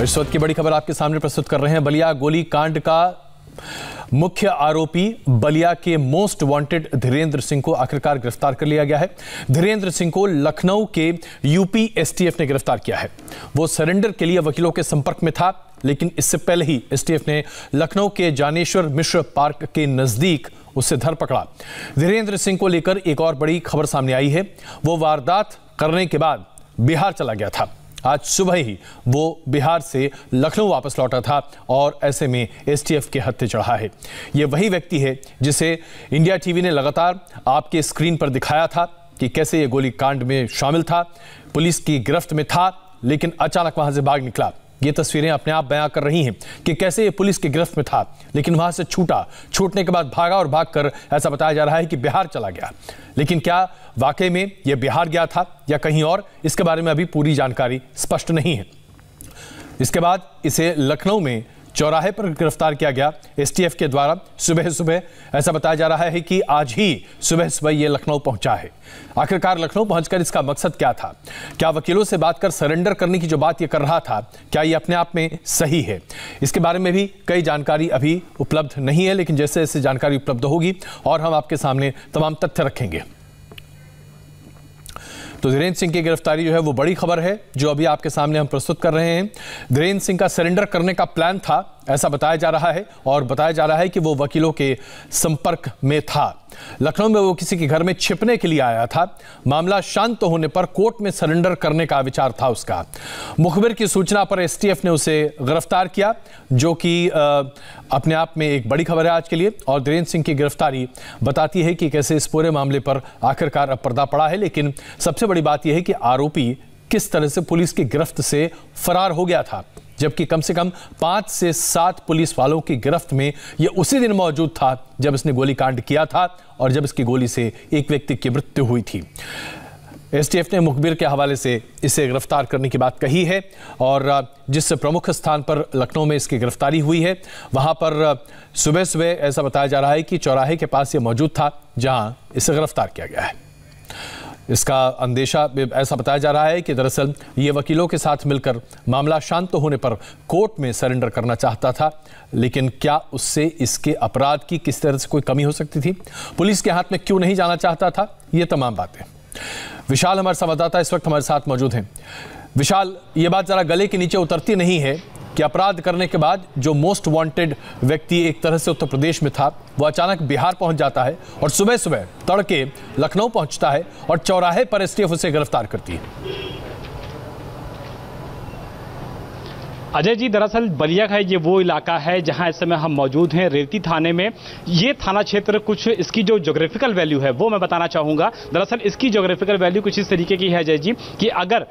इस वक्त की बड़ी खबर आपके सामने प्रस्तुत कर रहे हैं। बलिया गोली कांड का मुख्य आरोपी बलिया के मोस्ट वांटेड धीरेंद्र सिंह को आखिरकार गिरफ्तार कर लिया गया है। धीरेंद्र सिंह को लखनऊ के यूपी एसटीएफ ने गिरफ्तार किया है। वो सरेंडर के लिए वकीलों के संपर्क में था, लेकिन इससे पहले ही एसटीएफ ने लखनऊ के जानेश्वर मिश्र पार्क के नजदीक उसे धर पकड़ा। धीरेंद्र सिंह को लेकर एक और बड़ी खबर सामने आई है। वो वारदात करने के बाद बिहार चला गया था। आज सुबह ही वो बिहार से लखनऊ वापस लौटा था और ऐसे में एसटीएफ के हत्थे चढ़ा है। ये वही व्यक्ति है जिसे इंडिया टीवी ने लगातार आपके स्क्रीन पर दिखाया था कि कैसे ये गोली कांड में शामिल था, पुलिस की गिरफ्त में था, लेकिन अचानक वहां से भाग निकला। ये तस्वीरें अपने आप बयां कर रही हैं कि कैसे ये पुलिस की गिरफ्त में था, लेकिन वहां से छूटने के बाद भागा और भागकर ऐसा बताया जा रहा है कि बिहार चला गया। लेकिन क्या वाकई में ये बिहार गया था या कहीं और, इसके बारे में अभी पूरी जानकारी स्पष्ट नहीं है। इसके बाद इसे लखनऊ में चौराहे पर गिरफ्तार किया गया एसटीएफ के द्वारा। सुबह सुबह ऐसा बताया जा रहा है कि आज ही सुबह सुबह ये लखनऊ पहुंचा है। आखिरकार लखनऊ पहुंचकर इसका मकसद क्या था? क्या वकीलों से बात कर सरेंडर करने की जो बात ये कर रहा था, क्या ये अपने आप में सही है? इसके बारे में भी कई जानकारी अभी उपलब्ध नहीं है, लेकिन जैसे जैसे जानकारी उपलब्ध होगी और हम आपके सामने तमाम तथ्य रखेंगे। तो धीरेंद्र सिंह की गिरफ्तारी जो है वो बड़ी खबर है जो अभी आपके सामने हम प्रस्तुत कर रहे हैं। धीरेंद्र सिंह का सरेंडर करने का प्लान था, ऐसा बताया जा रहा है, और बताया जा रहा है कि वो वकीलों के संपर्क में था। लखनऊ में वो किसी के घर में छिपने के लिए आया था। मामला शांत होने पर कोर्ट में सरेंडर करने का विचार था उसका। मुखबिर की सूचना पर एसटीएफ ने उसे गिरफ्तार किया, जो कि अपने आप में एक बड़ी खबर है आज के लिए। और धीरेंद्र सिंह की गिरफ्तारी बताती है कि कैसे इस पूरे मामले पर आखिरकार अब पर्दा पड़ा है। लेकिन सबसे बड़ी बात यह है कि आरोपी किस तरह से पुलिस की गिरफ्त से फरार हो गया था, जबकि कम से कम 5 से 7 पुलिस वालों की गिरफ्त में यह उसी दिन मौजूद था जब इसने गोली कांड किया था और जब इसकी गोली से एक व्यक्ति की मृत्यु हुई थी। एसटीएफ ने मुखबिर के हवाले से इसे गिरफ्तार करने की बात कही है, और जिस प्रमुख स्थान पर लखनऊ में इसकी गिरफ्तारी हुई है वहां पर सुबह सुबह ऐसा बताया जा रहा है कि चौराहे के पास ये मौजूद था जहां इसे गिरफ्तार किया गया है। इसका अंदेशा ऐसा बताया जा रहा है कि दरअसल ये वकीलों के साथ मिलकर मामला शांत होने पर कोर्ट में सरेंडर करना चाहता था, लेकिन क्या उससे इसके अपराध की किस तरह से कोई कमी हो सकती थी? पुलिस के हाथ में क्यों नहीं जाना चाहता था? ये तमाम बातें। विशाल हमारे संवाददाता इस वक्त हमारे साथ मौजूद हैं। विशाल, ये बात जरा गले के नीचे उतरती नहीं है कि अपराध करने के बाद जो मोस्ट वांटेड व्यक्ति एक तरह से उत्तर प्रदेश में था, वो अचानक बिहार पहुंच जाता है और सुबह सुबह तड़के लखनऊ पहुंचता है और चौराहे पर एसटीएफ उसे गिरफ्तार करती है। अजय जी, दरअसल बलिया का ये वो इलाका है जहां इस समय हम मौजूद हैं, रेवती थाने में। ये थाना क्षेत्र कुछ इसकी जो ज्योग्राफिकल वैल्यू है वो मैं बताना चाहूँगा। दरअसल इसकी ज्योग्राफिकल वैल्यू कुछ इस तरीके की है अजय जी कि अगर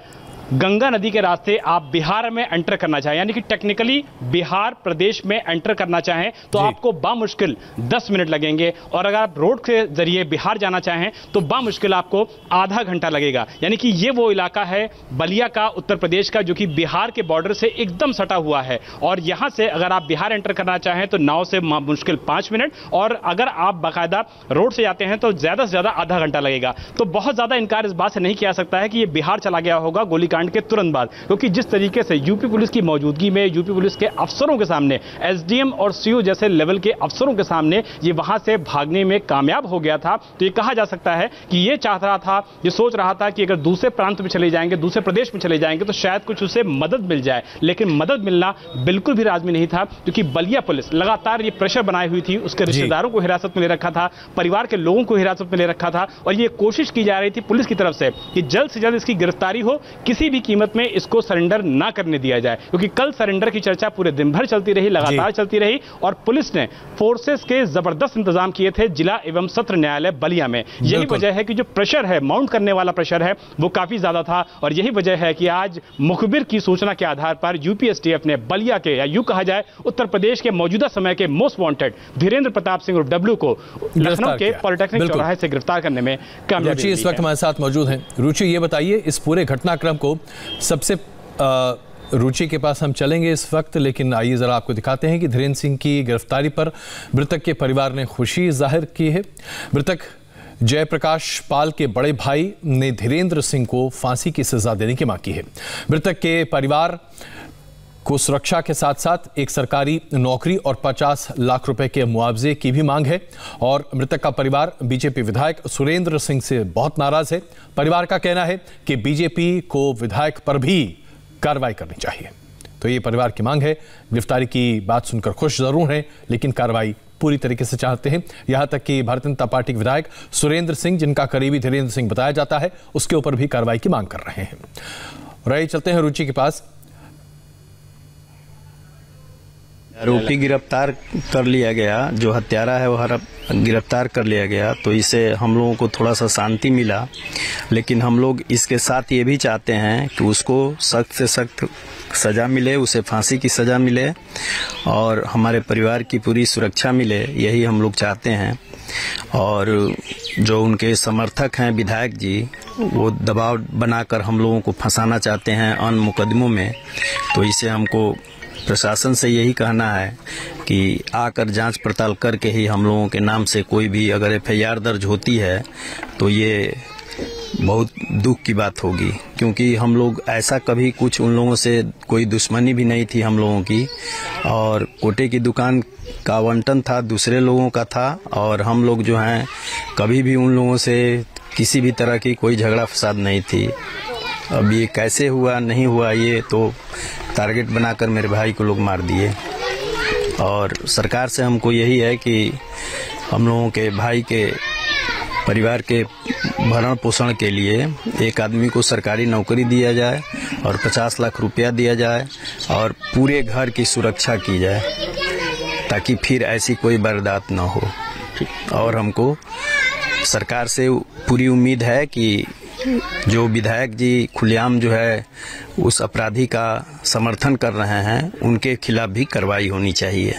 गंगा नदी के रास्ते आप बिहार में एंटर करना चाहें, यानी कि टेक्निकली बिहार प्रदेश में एंटर करना चाहें तो आपको बामुश्किल 10 मिनट लगेंगे, और अगर आप रोड के जरिए बिहार जाना चाहें तो बामुश्किल आपको आधा घंटा लगेगा। यानी कि ये वो इलाका है बलिया का, उत्तर प्रदेश का, जो कि बिहार के बॉर्डर से एकदम सटा हुआ है। और यहां से अगर आप बिहार एंटर करना चाहें तो नाव से मुश्किल 5 मिनट, और अगर आप बाकायदा रोड से जाते हैं तो ज्यादा से ज्यादा आधा घंटा लगेगा। तो बहुत ज्यादा इनकार इस बात से नहीं किया सकता है कि ये बिहार चला गया होगा गोलीकांड के तुरंत बाद, क्योंकि जिस तरीके से यूपी पुलिस की मौजूदगी में यूपी पुलिस के अफसरों के सामने, एसडीएम और सीओ जैसे लेवल के अफसरों के सामने ये वहां से भागने में कामयाब हो गया था, तो ये कहा जा सकता है कि ये चाह रहा था, ये सोच रहा था कि अगर दूसरे प्रांत में चले जाएंगे, दूसरे प्रदेश में चले जाएंगे तो शायद कुछ उसे मदद मिल जाए। लेकिन मदद मिलना बिल्कुल भी लाज़मी नहीं था, क्योंकि बलिया पुलिस लगातार ये प्रेशर बनाई हुई थी। उसके रिश्तेदारों को हिरासत में ले रखा था, परिवार के लोगों को हिरासत में ले रखा था, और ये कोशिश की जा रही थी पुलिस की तरफ से कि जल्द से जल्द इसकी गिरफ्तारी हो, किसी भी कीमत में इसको सरेंडर ना करने दिया जाए। क्योंकि कल सरेंडर की चर्चा पूरे दिन भर चलती रही, लगातार चलती रही, और पुलिस ने फोर्सेस के जबरदस्त इंतजाम किए थे जिला एवं सत्र न्यायालय बलिया में। यही वजह है कि जो प्रेशर है, माउंट करने वाला प्रेशर है, वो काफी ज्यादा था। और यही वजह है कि आज मुखबिर की सूचना के आधार पर यूपी एसटीएफ ने बलिया के, या यूं कहा जाए उत्तर प्रदेश के मौजूदा समय के मोस्ट वांटेड धीरेंद्र प्रताप सिंह उर्फ डब्ल्यू को लखनऊ के पॉलिटेक्निक चौराहे से गिरफ्तार करने में कामयाबी। इस वक्त हमारे साथ मौजूद हैं। रुचि, ये बताइए इस पूरे घटनाक्रम को, सबसे रुचि के पास हम चलेंगे इस वक्त, लेकिन आइए जरा आपको दिखाते हैं कि धीरेंद्र सिंह की गिरफ्तारी पर मृतक के परिवार ने खुशी जाहिर की है। मृतक जयप्रकाश पाल के बड़े भाई ने धीरेंद्र सिंह को फांसी की सजा देने की मांग की है। मृतक के परिवार को सुरक्षा के साथ साथ एक सरकारी नौकरी और 50 लाख रुपए के मुआवजे की भी मांग है। और मृतक का परिवार बीजेपी विधायक सुरेंद्र सिंह से बहुत नाराज है। परिवार का कहना है कि बीजेपी को विधायक पर भी कार्रवाई करनी चाहिए। तो ये परिवार की मांग है। गिरफ्तारी की बात सुनकर खुश जरूर हैं, लेकिन कार्रवाई पूरी तरीके से चाहते हैं। यहां तक कि भारतीय जनता पार्टी के विधायक सुरेंद्र सिंह, जिनका करीबी धीरेन्द्र सिंह बताया जाता है, उसके ऊपर भी कार्रवाई की मांग कर रहे हैं। और चलते हैं रुचि के पास। आरोपी गिरफ्तार कर लिया गया, जो हत्यारा है वह गिरफ्तार कर लिया गया, तो इससे हम लोगों को थोड़ा सा शांति मिला। लेकिन हम लोग इसके साथ ये भी चाहते हैं कि उसको सख्त से सख्त सजा मिले, उसे फांसी की सजा मिले और हमारे परिवार की पूरी सुरक्षा मिले, यही हम लोग चाहते हैं। और जो उनके समर्थक हैं विधायक जी, वो दबाव बनाकर हम लोगों को फंसाना चाहते हैं अन्य मुकदमों में। तो इसे हमको प्रशासन से यही कहना है कि आकर जांच पड़ताल करके ही हम लोगों के नाम से कोई भी अगर FIR दर्ज होती है तो ये बहुत दुख की बात होगी, क्योंकि हम लोग ऐसा कभी कुछ उन लोगों से कोई दुश्मनी भी नहीं थी हम लोगों की। और कोटे की दुकान का आवंटन था दूसरे लोगों का था, और हम लोग जो हैं कभी भी उन लोगों से किसी भी तरह की कोई झगड़ा फसाद नहीं थी। अब ये कैसे हुआ नहीं हुआ, ये तो टारगेट बनाकर मेरे भाई को लोग मार दिए। और सरकार से हमको यही है कि हम लोगों के भाई के परिवार के भरण पोषण के लिए एक आदमी को सरकारी नौकरी दिया जाए और 50 लाख रुपया दिया जाए और पूरे घर की सुरक्षा की जाए, ताकि फिर ऐसी कोई वारदात न हो। और हमको सरकार से पूरी उम्मीद है कि जो विधायक जी खुलेआम जो है उस अपराधी का समर्थन कर रहे हैं, उनके खिलाफ भी कार्रवाई होनी चाहिए।